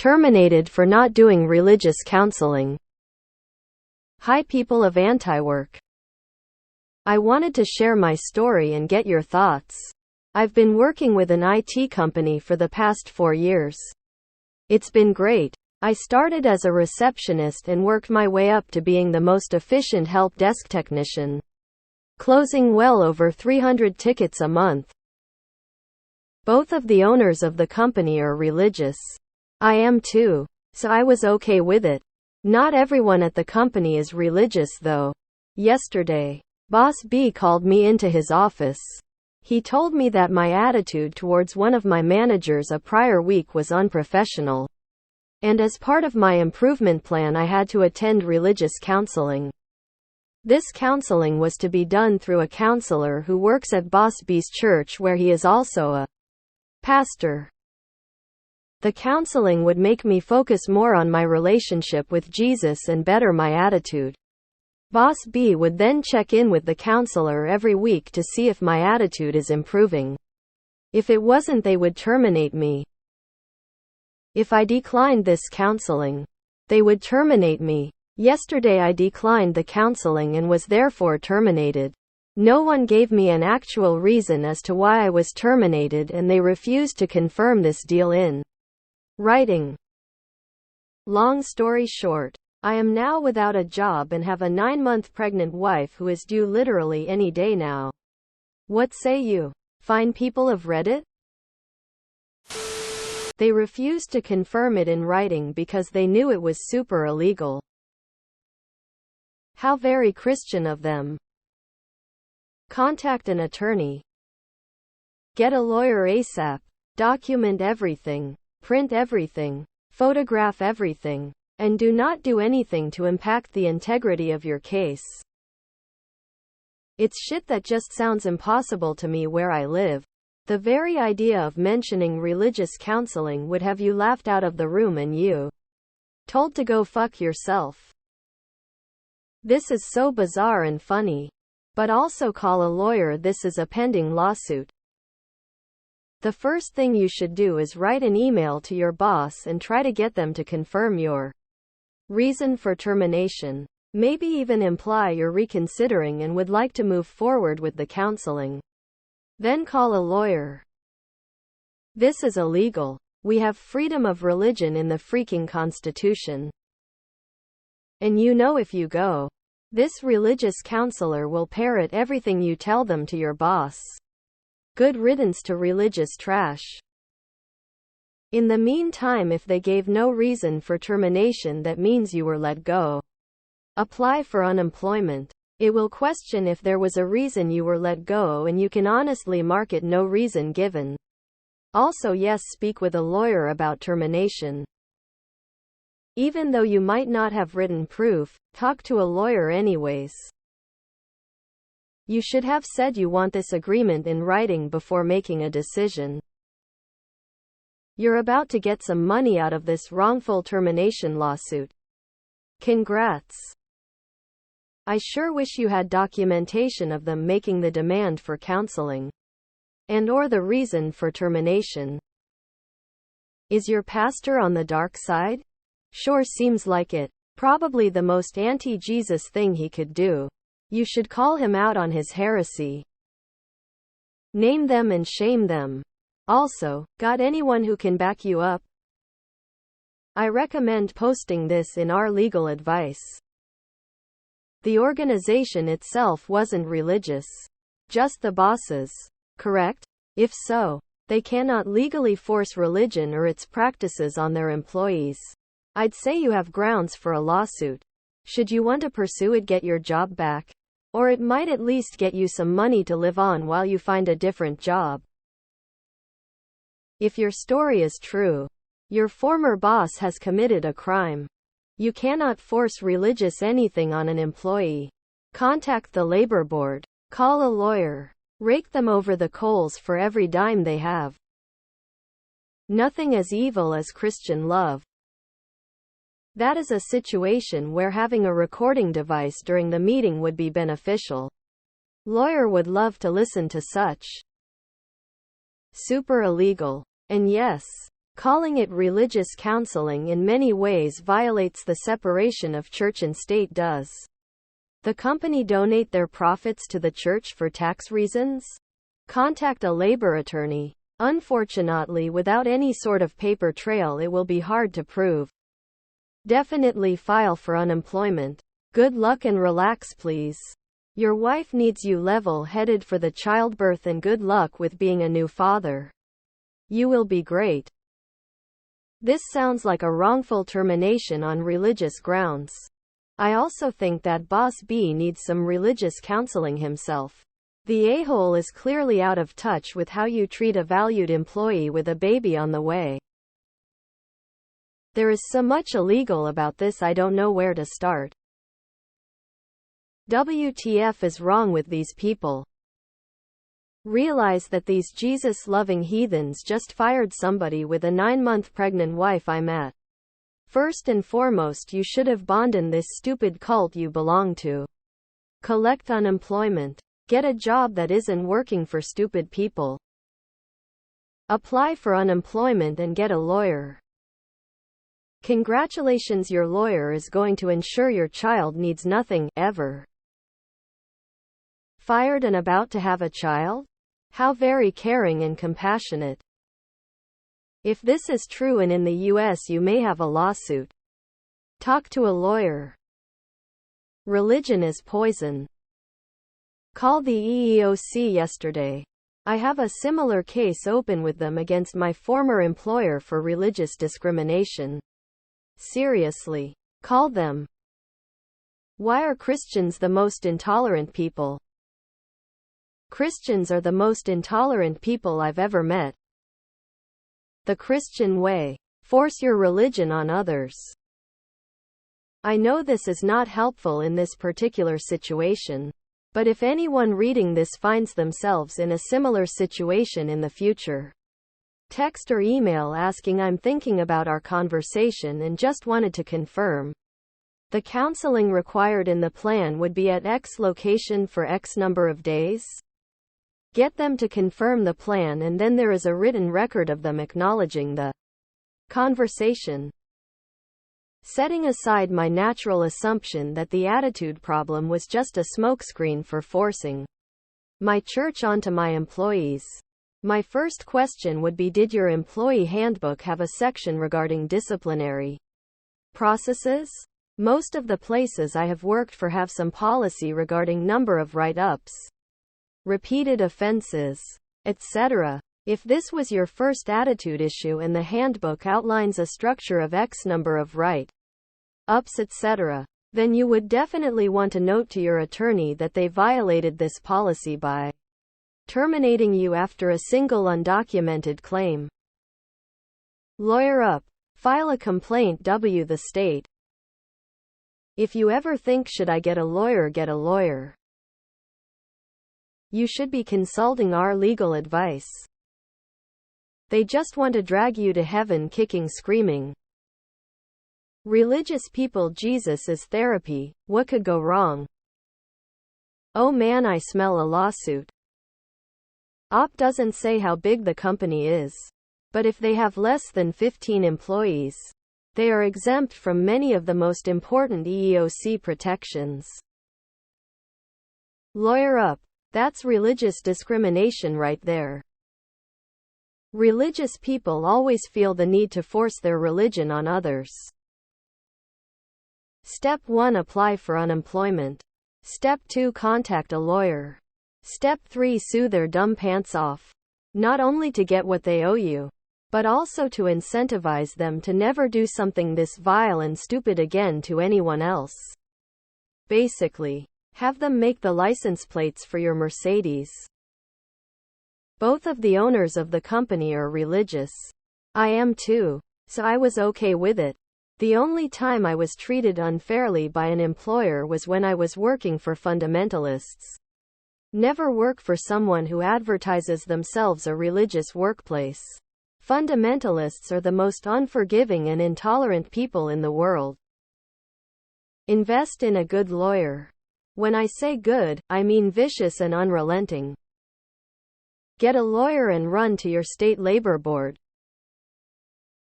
Terminated for not doing religious counseling. Hi people of AntiWork. I wanted to share my story and get your thoughts. I've been working with an IT company for the past 4 years. It's been great. I started as a receptionist and worked my way up to being the most efficient help desk technician, closing well over 300 tickets a month. Both of the owners of the company are religious. I am too, so I was okay with it. Not everyone at the company is religious though. Yesterday, Boss B called me into his office. He told me that my attitude towards one of my managers a prior week was unprofessional. And as part of my improvement plan I had to attend religious counseling. This counseling was to be done through a counselor who works at Boss B's church where he is also a pastor. The counseling would make me focus more on my relationship with Jesus and better my attitude. Boss B would then check in with the counselor every week to see if my attitude is improving. If it wasn't, they would terminate me. If I declined this counseling, they would terminate me. Yesterday I declined the counseling and was therefore terminated. No one gave me an actual reason as to why I was terminated, and they refused to confirm this deal in writing. Long story short, I am now without a job and have a 9-month pregnant wife who is due literally any day now. What say you? Fine people of Reddit? They refused to confirm it in writing because they knew it was super illegal. How very Christian of them. Contact an attorney. Get a lawyer ASAP. Document everything. Print everything. Photograph everything. And do not do anything to impact the integrity of your case. It's shit that just sounds impossible to me where I live. The very idea of mentioning religious counseling would have you laughed out of the room and you told to go fuck yourself. This is so bizarre and funny. But also call a lawyer. This is a pending lawsuit. The first thing you should do is write an email to your boss and try to get them to confirm your reason for termination. Maybe even imply you're reconsidering and would like to move forward with the counseling. Then call a lawyer. This is illegal. We have freedom of religion in the freaking Constitution. And you know if you go, this religious counselor will parrot everything you tell them to your boss. Good riddance to religious trash. In the meantime, if they gave no reason for termination, that means you were let go. Apply for unemployment. It will question if there was a reason you were let go, and you can honestly mark it no reason given. Also, yes, speak with a lawyer about termination. Even though you might not have written proof, talk to a lawyer anyways. You should have said you want this agreement in writing before making a decision. You're about to get some money out of this wrongful termination lawsuit. Congrats. I sure wish you had documentation of them making the demand for counseling. And/or the reason for termination. Is your pastor on the dark side? Sure seems like it. Probably the most anti-Jesus thing he could do. You should call him out on his heresy. Name them and shame them. Also, got anyone who can back you up? I recommend posting this in our legal advice. The organization itself wasn't religious. Just the bosses. Correct? If so, they cannot legally force religion or its practices on their employees. I'd say you have grounds for a lawsuit. Should you want to pursue it, get your job back. Or it might at least get you some money to live on while you find a different job. If your story is true, your former boss has committed a crime. You cannot force religious anything on an employee. Contact the labor board. Call a lawyer. Rake them over the coals for every dime they have. Nothing as evil as Christian love. That is a situation where having a recording device during the meeting would be beneficial. Lawyer would love to listen to such. Super illegal. And yes, Calling it religious counseling in many ways violates the separation of church and state. Does the company donate their profits to the church for tax reasons? Contact a labor attorney. Unfortunately, without any sort of paper trail, it will be hard to prove. Definitely file for unemployment. Good luck and relax, please. Your wife needs you level-headed for the childbirth, and good luck with being a new father. You will be great. This sounds like a wrongful termination on religious grounds. I also think that Boss B needs some religious counseling himself. The a-hole is clearly out of touch with how you treat a valued employee with a baby on the way. There is so much illegal about this, I don't know where to start. WTF is wrong with these people? Realize that these Jesus-loving heathens just fired somebody with a 9-month pregnant wife. I'm at. First and foremost, you should have abandoned this stupid cult you belong to. Collect unemployment. Get a job that isn't working for stupid people. Apply for unemployment and get a lawyer. Congratulations, your lawyer is going to ensure your child needs nothing, ever. Fired and about to have a child? How very caring and compassionate. If this is true and in the US, you may have a lawsuit. Talk to a lawyer. Religion is poison. Call the EEOC yesterday. I have a similar case open with them against my former employer for religious discrimination. Seriously. Call them. Why are Christians the most intolerant people? Christians are the most intolerant people I've ever met. The Christian way. Force your religion on others. I know this is not helpful in this particular situation, but if anyone reading this finds themselves in a similar situation in the future, text or email asking, I'm thinking about our conversation and just wanted to confirm. The counseling required in the plan would be at X location for X number of days. Get them to confirm the plan, and then there is a written record of them acknowledging the conversation. Setting aside my natural assumption that the attitude problem was just a smokescreen for forcing my church onto my employees, my first question would be, did your employee handbook have a section regarding disciplinary processes? Most of the places I have worked for have some policy regarding number of write-ups, repeated offenses, etc. If this was your first attitude issue and the handbook outlines a structure of X number of write-ups, etc., then you would definitely want to note to your attorney that they violated this policy by terminating you after a single undocumented claim. Lawyer up. File a complaint. The state. If you ever think, should I get a lawyer? Get a lawyer. You should be consulting our legal advice. They just want to drag you to heaven kicking, screaming. Religious people, Jesus is therapy. What could go wrong? Oh man, I smell a lawsuit. OP doesn't say how big the company is, but if they have less than 15 employees, they are exempt from many of the most important EEOC protections. Lawyer up. That's religious discrimination right there. Religious people always feel the need to force their religion on others. Step 1. Apply for unemployment. Step 2. Contact a lawyer. Step 3. Sue their dumb pants off. Not only to get what they owe you, but also to incentivize them to never do something this vile and stupid again to anyone else. Basically, have them make the license plates for your Mercedes. Both of the owners of the company are religious. I am too, so I was okay with it. The only time I was treated unfairly by an employer was when I was working for fundamentalists. Never work for someone who advertises themselves a religious workplace. Fundamentalists are the most unforgiving and intolerant people in the world. Invest in a good lawyer. When I say good, I mean vicious and unrelenting. Get a lawyer and run to your state labor board.